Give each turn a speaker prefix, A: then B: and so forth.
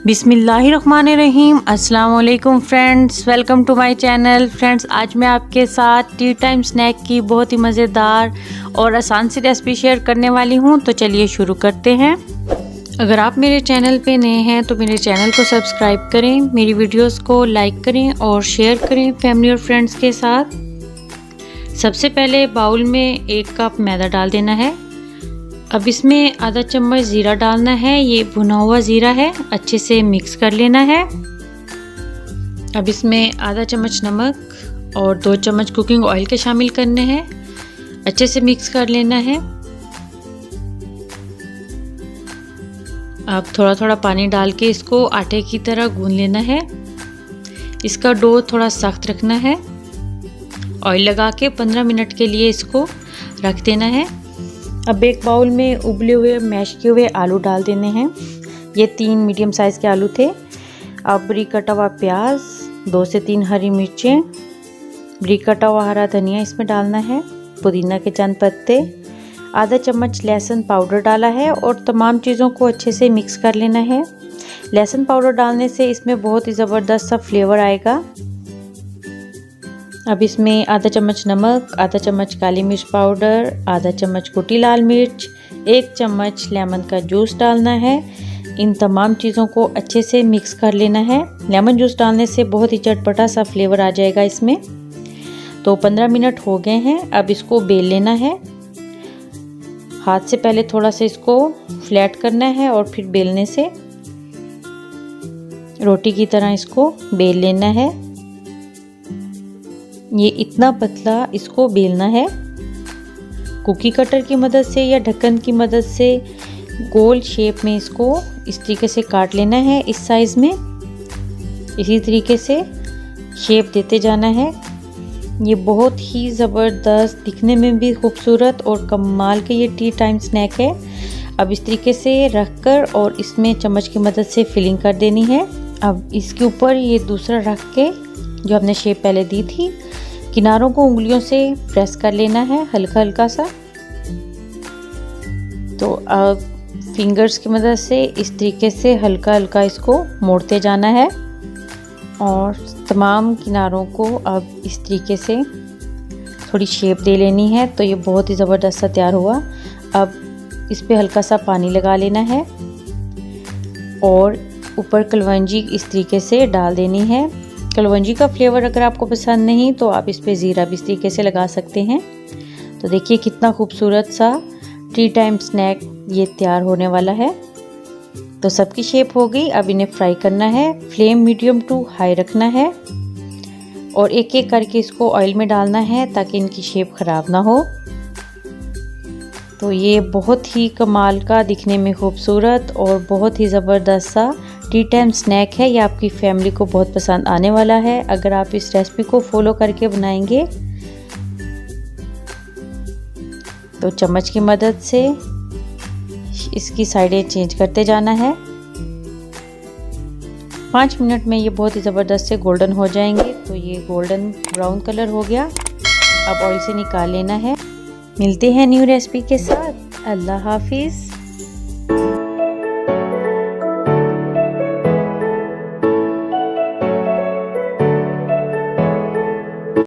A: बिस्मिल्लाहिर्रहमानिर्रहीम। अस्सलाम वालेकुम friends, welcome to my channel. Friends, आज मैं आपके साथ टी टाइम स्नैक की बहुत ही मज़ेदार और आसान सी रेसिपी शेयर करने वाली हूं। तो चलिए शुरू करते हैं। अगर आप मेरे चैनल पे नए हैं तो मेरे चैनल को सब्सक्राइब करें, मेरी वीडियोस को लाइक करें और शेयर करें फैमिली और फ्रेंड्स के साथ। सबसे पहले बाउल में 1 कप मैदा डाल देना है। अब इसमें आधा चम्मच ज़ीरा डालना है। ये भुना हुआ ज़ीरा है, अच्छे से मिक्स कर लेना है। अब इसमें आधा चम्मच नमक और 2 चम्मच कुकिंग ऑयल के शामिल करने हैं, अच्छे से मिक्स कर लेना है। अब थोड़ा थोड़ा पानी डाल के इसको आटे की तरह गूंद लेना है। इसका डो थोड़ा सख्त रखना है। ऑयल लगा के 15 मिनट के लिए इसको रख देना है। अब एक बाउल में उबले हुए मैश किए हुए आलू डाल देने हैं। ये 3 मीडियम साइज़ के आलू थे। अब बारीक कटा हुआ प्याज, 2 से 3 हरी मिर्चें, बारीक कटा हुआ हरा धनिया इसमें डालना है, पुदीना के चंद पत्ते, आधा चम्मच लहसुन पाउडर डाला है और तमाम चीज़ों को अच्छे से मिक्स कर लेना है। लहसुन पाउडर डालने से इसमें बहुत ही ज़बरदस्त सा फ्लेवर आएगा। अब इसमें आधा चम्मच नमक, आधा चम्मच काली मिर्च पाउडर, आधा चम्मच कुटी लाल मिर्च, 1 चम्मच लेमन का जूस डालना है। इन तमाम चीज़ों को अच्छे से मिक्स कर लेना है। लेमन जूस डालने से बहुत ही चटपटा सा फ्लेवर आ जाएगा इसमें। तो 15 मिनट हो गए हैं। अब इसको बेल लेना है। हाथ से पहले थोड़ा सा इसको फ्लैट करना है और फिर बेलने से रोटी की तरह इसको बेल लेना है। ये इतना पतला इसको बेलना है। कुकी कटर की मदद से या ढक्कन की मदद से गोल शेप में इसको इस तरीके से काट लेना है। इस साइज़ में इसी तरीके से शेप देते जाना है। ये बहुत ही ज़बरदस्त, दिखने में भी खूबसूरत और कमाल के ये टी टाइम स्नैक है। अब इस तरीके से रखकर और इसमें चम्मच की मदद से फिलिंग कर देनी है। अब इसके ऊपर ये दूसरा रख के जो हमने शेप पहले दी थी, किनारों को उंगलियों से प्रेस कर लेना है हल्का हल्का सा। तो अब फिंगर्स की मदद से इस तरीके से हल्का हल्का इसको मोड़ते जाना है और तमाम किनारों को अब इस तरीके से थोड़ी शेप दे लेनी है। तो ये बहुत ही ज़बरदस्त सा तैयार हुआ। अब इस पे हल्का सा पानी लगा लेना है और ऊपर कलवंजी इस तरीके से डाल देनी है। कलवंजी का फ्लेवर अगर आपको पसंद नहीं तो आप इस पे ज़ीरा भी इस तरीके से लगा सकते हैं। तो देखिए कितना खूबसूरत सा टी टाइम स्नैक ये तैयार होने वाला है। तो सबकी शेप हो गई। अब इन्हें फ्राई करना है। फ्लेम मीडियम टू हाई रखना है और एक एक करके इसको ऑयल में डालना है ताकि इनकी शेप ख़राब ना हो। तो ये बहुत ही कमाल का, दिखने में खूबसूरत और बहुत ही ज़बरदस्त सा टी टाइम स्नैक है। ये आपकी फैमिली को बहुत पसंद आने वाला है अगर आप इस रेसिपी को फॉलो करके बनाएंगे। तो चम्मच की मदद से इसकी साइडें चेंज करते जाना है। 5 मिनट में ये बहुत ही ज़बरदस्त से गोल्डन हो जाएंगे। तो ये गोल्डन ब्राउन कलर हो गया। अब ऑयल से निकाल लेना है। मिलते हैं न्यू रेसिपी के साथ। अल्लाह हाफिज़।